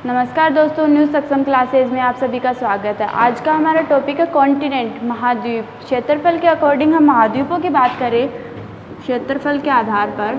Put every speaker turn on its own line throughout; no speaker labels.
नमस्कार दोस्तों, न्यूज़ सक्षम क्लासेज में आप सभी का स्वागत है। आज का हमारा टॉपिक है कॉन्टिनेंट, महाद्वीप। क्षेत्रफल के अकॉर्डिंग हम महाद्वीपों की बात करें, क्षेत्रफल के आधार पर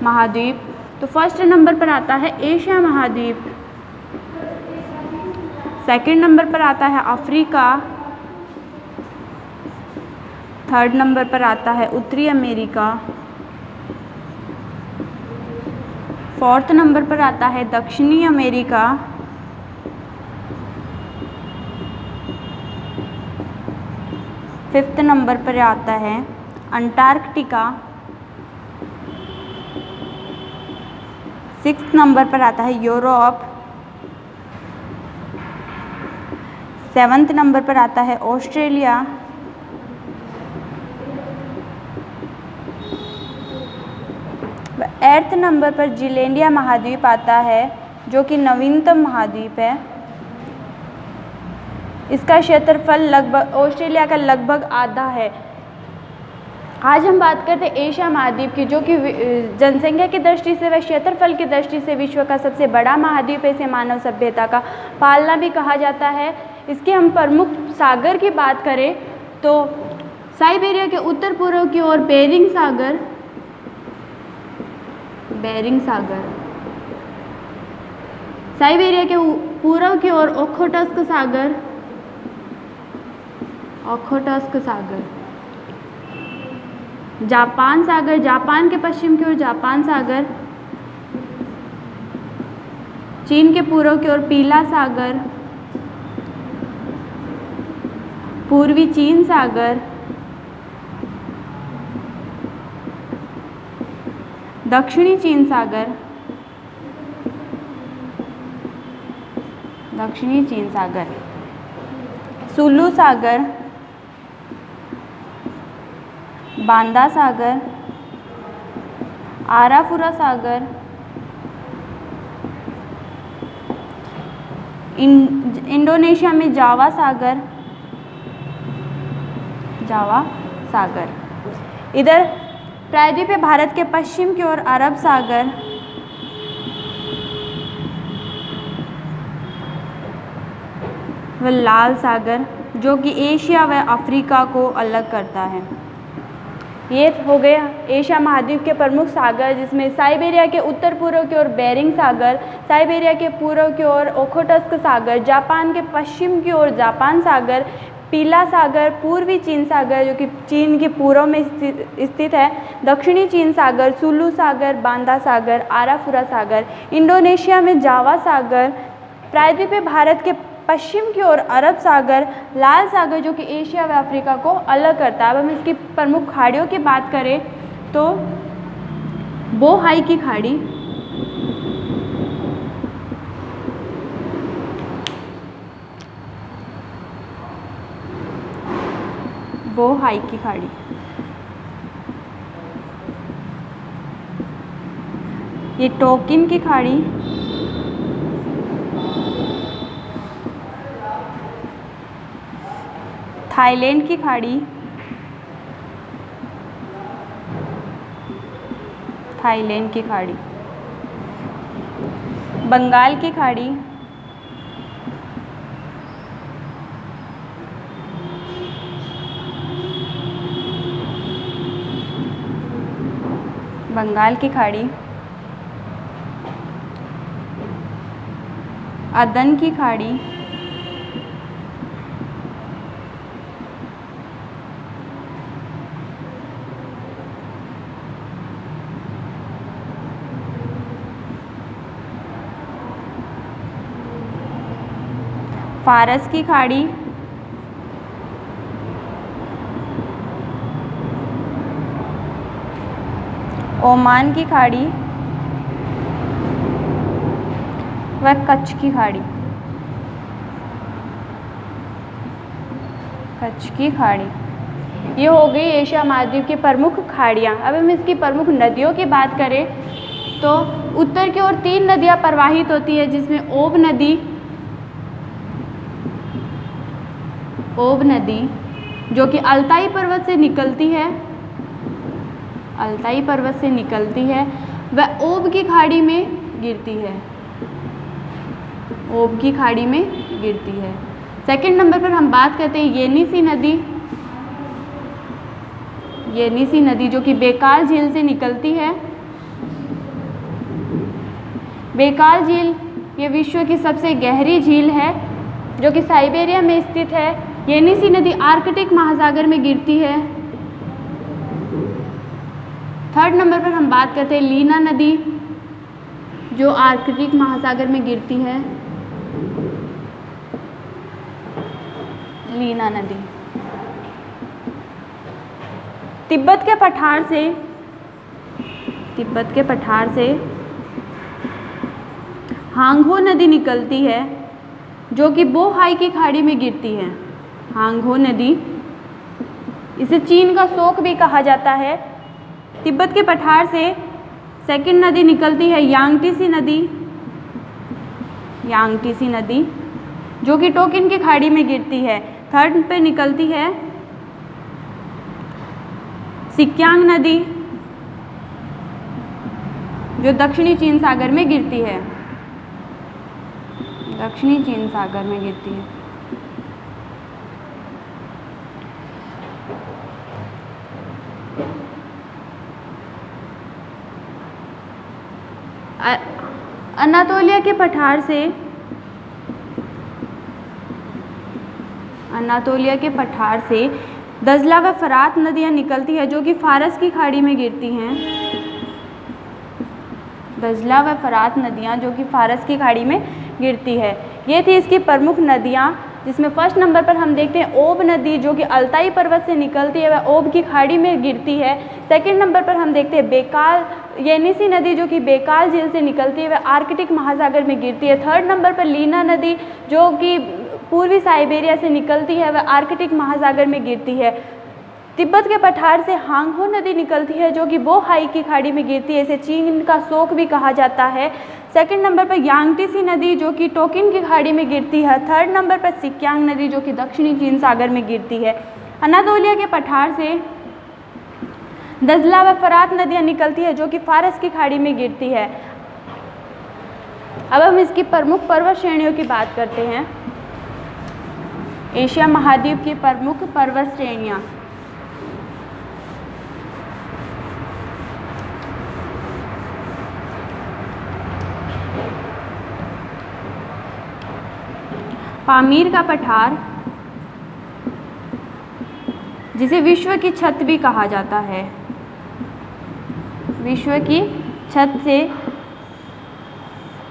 महाद्वीप, तो फर्स्ट नंबर पर आता है एशिया महाद्वीप, सेकंड नंबर पर आता है अफ्रीका, थर्ड नंबर पर आता है उत्तरी अमेरिका, फोर्थ नंबर पर आता है दक्षिणी अमेरिका, फिफ्थ नंबर पर आता है अंटार्कटिका, सिक्स्थ नंबर पर आता है यूरोप, सेवन्थ नंबर पर आता है ऑस्ट्रेलिया, एट्थ नंबर पर जीलैंडिया महाद्वीप आता है जो कि नवीनतम महाद्वीप है। इसका क्षेत्रफल लगभग ऑस्ट्रेलिया का लगभग आधा है। आज हम बात करते हैं एशिया महाद्वीप की, जो कि जनसंख्या की दृष्टि से व क्षेत्रफल की दृष्टि से विश्व का सबसे बड़ा महाद्वीप है। इसे मानव सभ्यता का पालना भी कहा जाता है। इसके हम प्रमुख सागर की बात करें तो साइबेरिया के उत्तर पूर्व की ओर बेरिंग सागर, साइबेरिया के पूर्व की ओर ओखोटस्क सागर, जापान सागर, जापान के पश्चिम की ओर जापान सागर, चीन के पूर्व की ओर पीला सागर, पूर्वी चीन सागर, दक्षिणी चीन सागर, सुलू सागर, बांदा सागर, आराफुरा सागर, इंडोनेशिया में जावा सागर, इधर प्रायद्वीपीय भारत के पश्चिम की ओर अरब सागर, व लाल सागर जो कि एशिया व अफ्रीका को अलग करता है। ये हो गया एशिया महाद्वीप के प्रमुख सागर, जिसमें साइबेरिया के उत्तर पूर्व की ओर बेरिंग सागर, साइबेरिया के पूर्व की ओर ओखोटस्क सागर, जापान के पश्चिम की ओर जापान सागर, पीला सागर, पूर्वी चीन सागर जो कि चीन के पूर्व में स्थित है, दक्षिणी चीन सागर, सुलू सागर, बांदा सागर, आराफुरा सागर, इंडोनेशिया में जावा सागर, प्रायद्वीपीय भारत के पश्चिम की ओर अरब सागर, लाल सागर जो कि एशिया व अफ्रीका को अलग करता है। अब हम इसकी प्रमुख खाड़ियों की बात करें तो बोहाई की खाड़ी, ये टोकिन की खाड़ी, थाईलैंड की खाड़ी, बंगाल की खाड़ी, अदन की खाड़ी, फारस की खाड़ी, ओमान की खाड़ी व कच्छ की खाड़ी। ये हो गई एशिया महाद्वीप की प्रमुख खाड़ियाँ। अब हम इसकी प्रमुख नदियों की बात करें तो उत्तर की ओर 3 नदियाँ प्रवाहित होती है, जिसमें ओब नदी जो कि अल्ताई पर्वत से निकलती है, अल्ताई पर्वत से निकलती है, वह ओब की खाड़ी में गिरती है। ओब की खाड़ी में गिरती है। सेकंड नंबर पर हम बात करते हैं येनिसी नदी। येनिसी नदी जो कि बेकाल झील से निकलती है। बेकाल झील ये विश्व की सबसे गहरी झील है जो कि साइबेरिया में स्थित है। येनिसी नदी आर्कटिक महासागर में गिरती है। थर्ड नंबर पर हम बात करते हैं लीना नदी जो आर्कटिक महासागर में गिरती है। लीना नदी तिब्बत के पठार से हांगहो नदी निकलती है जो कि बोहाई की खाड़ी में गिरती है। हांगहो नदी, इसे चीन का शोक भी कहा जाता है। तिब्बत के पठार से सेकंड नदी निकलती है यांगटीसी नदी जो कि टोकिन की खाड़ी में गिरती है। थर्ड पे निकलती है सिक्यांग नदी जो दक्षिणी चीन सागर में गिरती है। दक्षिणी चीन सागर में गिरती है। अनातोलिया के पठार से दजला व फरात नदियाँ निकलती है जो कि फारस की खाड़ी में गिरती हैं। दजला व फरात नदियाँ जो कि फारस की खाड़ी में गिरती है। ये थी इसकी प्रमुख नदियाँ, जिसमें फर्स्ट नंबर पर हम देखते हैं ओब नदी जो कि अल्ताई पर्वत से निकलती है, वह ओब की खाड़ी में गिरती है। सेकंड नंबर पर हम देखते हैं येनिसी नदी जो कि बेकाल झील से निकलती है, वह आर्कटिक महासागर में गिरती है। थर्ड नंबर पर लीना नदी जो कि पूर्वी साइबेरिया से निकलती है, वह आर्कटिक महासागर में गिरती है। तिब्बत के पठार से हांगहो नदी निकलती है जो कि बोहाई की खाड़ी में गिरती है, इसे चीन का शोक भी कहा जाता है। सेकंड नंबर पर यांगटीसी नदी जो कि टोकिन की खाड़ी में गिरती है। थर्ड नंबर पर सिक्यांग नदी जो कि दक्षिणी चीन सागर में गिरती है। अनातोलिया के पठार से दजला व फरात नदियाँ निकलती है जो कि फारस की खाड़ी में गिरती है। अब हम इसकी प्रमुख पर्वत श्रेणियों की बात करते हैं। एशिया महाद्वीप की प्रमुख पर्वत श्रेणियाँ। पामीर का पठार, जिसे विश्व की छत भी कहा जाता है। विश्व की छत से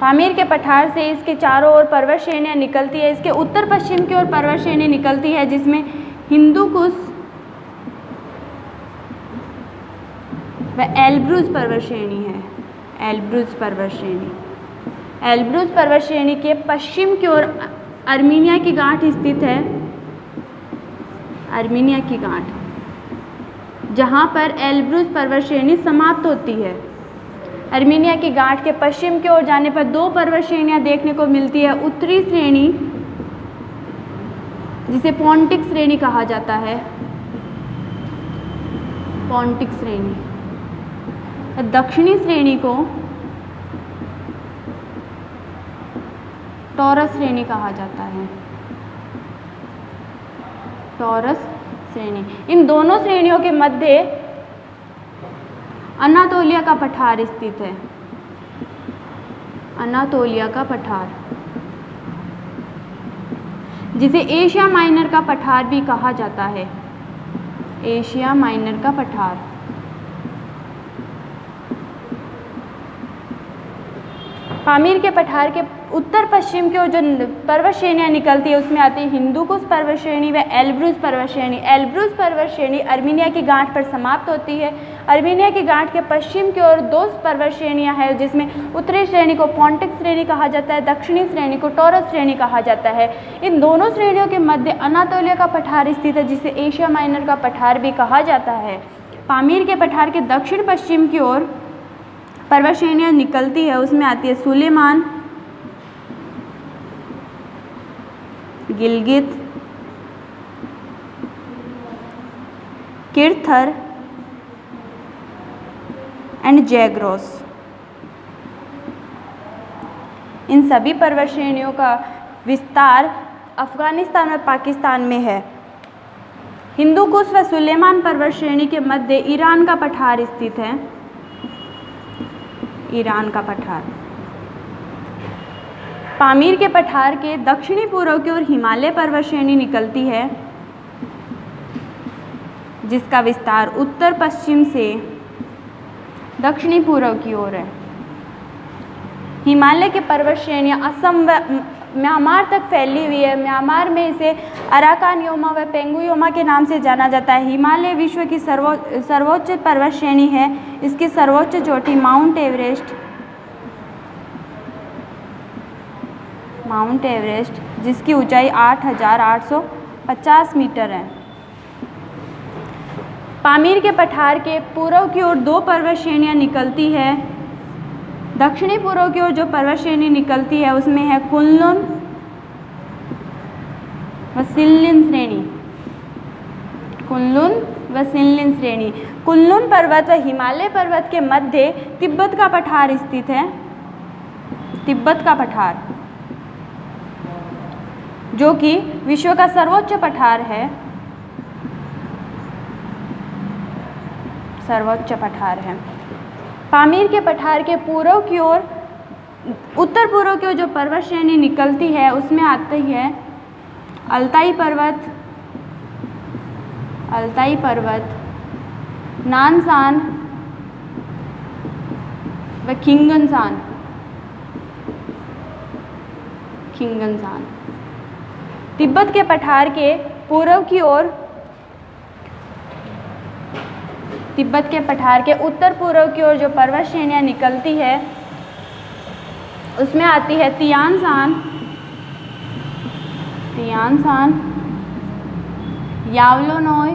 पामीर के पठार से इसके चारों ओर पर्वत श्रेणियाँ निकलती है। इसके उत्तर पश्चिम की ओर पर्वत श्रेणी निकलती है जिसमें हिंदू कुश व एल्ब्रूज पर्वत श्रेणी है। एल्ब्रूज पर्वत श्रेणी के पश्चिम की ओर अर्मीनिया की गांठ स्थित है। अर्मीनिया की गांठ, जहां पर एल्ब्रूज पर्वत श्रेणी समाप्त होती है। अर्मीनिया की गांठ के पश्चिम की ओर जाने पर दो पर्वत श्रेणियां देखने को मिलती है। उत्तरी श्रेणी जिसे पोंटिक श्रेणी कहा जाता है, पोंटिक श्रेणी। दक्षिणी श्रेणी को टॉरस श्रेणी कहा जाता है। टॉरस श्रेणी। इन दोनों श्रेणियों के मध्य अनातोलिया का पठार स्थित है। अनातोलिया का पठार, जिसे एशिया माइनर का पठार भी कहा जाता है। एशिया माइनर का पठार। पामीर के पठार के उत्तर पश्चिम की ओर जो पर्वत श्रेणियाँ निकलती है उसमें आती है हिंदूकुश पर्वत श्रेणी व एल्ब्रूज पर्वत श्रेणी। एल्ब्रूज पर्वत श्रेणी अर्मीनिया की गांठ पर समाप्त होती है। अर्मीनिया की गांठ के पश्चिम की ओर दो पर्वत श्रेणियाँ हैं जिसमें उत्तरी श्रेणी को पोंटिक श्रेणी कहा जाता है, दक्षिणी श्रेणी को टॉरस श्रेणी कहा जाता है। इन दोनों श्रेणियों के मध्य अनातोलिया का पठार स्थित है जिसे एशिया माइनर का पठार भी कहा जाता है। पामीर के पठार के दक्षिण पश्चिम की ओर पर्वत श्रेणियाँ निकलती है, उसमें आती है सुलेमान, गिलगित, किर्थर एंड जैग्रोस। इन सभी पर्वत श्रेणियों का विस्तार अफगानिस्तान और पाकिस्तान में है। हिंदू कुश व सुलेमान पर्वत श्रेणी के मध्य ईरान का पठार स्थित है। ईरान का पठार। पामीर के पठार के दक्षिणी पूर्व की ओर हिमालय पर्वत श्रेणी निकलती है, जिसका विस्तार उत्तर पश्चिम से दक्षिणी पूर्व की ओर है। हिमालय की पर्वत श्रेणियाँ असम व म्यांमार तक फैली हुई है। म्यांमार में इसे अराकान योमा व पेंगू योमा के नाम से जाना जाता है। हिमालय विश्व की सर्वोच्च पर्वत श्रेणी है। इसकी सर्वोच्च चोटी माउंट एवरेस्ट, जिसकी ऊंचाई 8,850 मीटर है। पामीर के पठार के पूर्व की ओर दो पर्वत श्रेणियाँ निकलती है। दक्षिणी पूर्व की ओर जो पर्वत श्रेणी निकलती है उसमें है कुनलुन व सिनलिन श्रेणी। कुनलुन व सिनलिन श्रेणी। कुनलुन पर्वत व हिमालय पर्वत के मध्य तिब्बत का पठार स्थित है। तिब्बत का पठार, जो कि विश्व का सर्वोच्च पठार है। सर्वोच्च पठार है। पामीर के पठार के पूर्व की ओर उत्तर पूर्व की ओर जो पर्वत श्रेणी निकलती है उसमें आती है अल्ताई पर्वत, नानसान व खिंगनसान। तिब्बत के पठार के पूर्व की ओर, तिब्बत के पठार के उत्तर पूर्व की ओर जो पर्वत श्रेणियाँ निकलती है उसमें आती है तियानसान, यावलोनोय,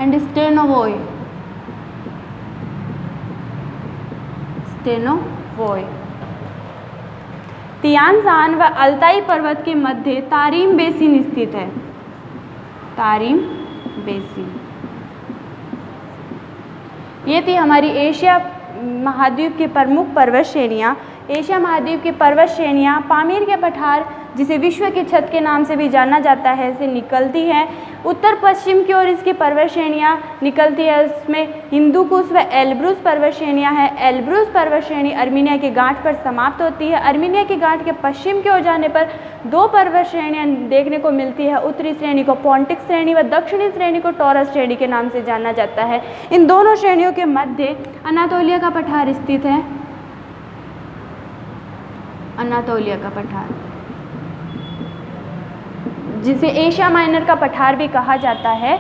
एंड स्टेनोवोय। तियानसान व अल्ताई पर्वत के मध्य तारीम बेसिन स्थित है। Tarim basin. ये थी हमारी एशिया महाद्वीप की प्रमुख पर्वत श्रेणियाँ। एशिया महाद्वीप की पर्वत श्रेणियाँ पामीर के पठार, जिसे विश्व की छत के नाम से भी जाना जाता है, से निकलती हैं। उत्तर पश्चिम की ओर इसकी पर्वत श्रेणियाँ निकलती है। उसमें हिंदू कुश व एल्ब्रूस पर्वत श्रेणियाँ हैं। एल्ब्रूस पर्वत श्रेणी अर्मीनिया की गांठ पर समाप्त होती है। अर्मीनिया की गांठ के पश्चिम की ओर जाने पर दो पर्वत श्रेणियाँ देखने को मिलती है। उत्तरी श्रेणी को पोंटिक श्रेणी व दक्षिणी श्रेणी को टॉरस श्रेणी के नाम से जाना जाता है। इन दोनों श्रेणियों के मध्य अनातोलिया का पठार स्थित है। अनातोलिया का पठार, जिसे एशिया माइनर का पठार भी कहा जाता है।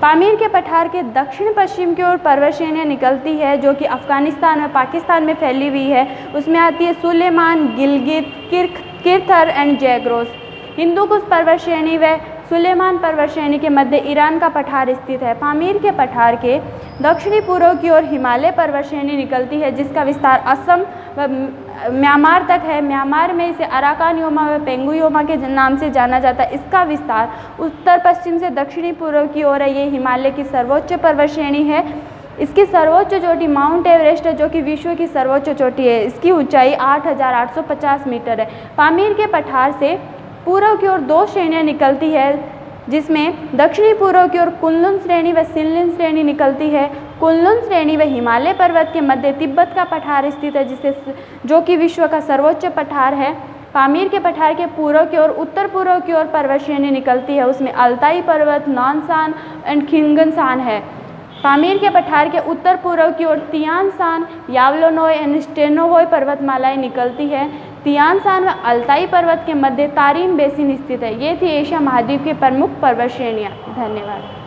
पामीर के पठार के दक्षिण पश्चिम की ओर पर्वत श्रेणियाँ निकलती है, जो कि अफगानिस्तान और पाकिस्तान में फैली हुई है। उसमें आती है सुलेमान, गिलगित, किरथर एंड जैग्रोस। हिंदू कुश पर्वत श्रेणी व सुलेमान पर्वत श्रेणी के मध्य ईरान का पठार स्थित है। पामीर के पठार के दक्षिणी पूर्व की ओर हिमालय पर्वत श्रेणी निकलती है, जिसका विस्तार असम व म्यांमार तक है। म्यांमार में इसे अराकान योमा व पेंगू योमा के नाम से जाना जाता है। इसका विस्तार उत्तर पश्चिम से दक्षिणी पूर्व की ओर है। ये हिमालय की सर्वोच्च पर्वत श्रेणी है। इसकी सर्वोच्च चोटी माउंट एवरेस्ट है, जो कि विश्व की सर्वोच्च चोटी है। इसकी ऊंचाई 8,850 मीटर है। पामीर के पठार से पूर्व की ओर दो श्रेणियाँ निकलती है, जिसमें दक्षिणी पूर्व की ओर कुनलुन श्रेणी व सिनलिन श्रेणी निकलती है। कुनलुन श्रेणी व हिमालय पर्वत के मध्य तिब्बत का पठार स्थित है, जो कि विश्व का सर्वोच्च पठार है। पामीर के पठार के पूर्व की ओर उत्तर पूर्व की ओर पर्वत श्रेणी निकलती है। उसमें अल्ताई पर्वत, नानसान एंड खिंगनसान है। पामीर के पठार के उत्तर पूर्व की ओर तियानसान, यावलोनोय एंड स्टेनोवोय पर्वतमालाएं निकलती है। तियानसान व अल्ताई पर्वत के मध्य तारीम बेसिन स्थित है। ये थी एशिया महाद्वीप की प्रमुख पर्वत श्रेणियाँ। धन्यवाद।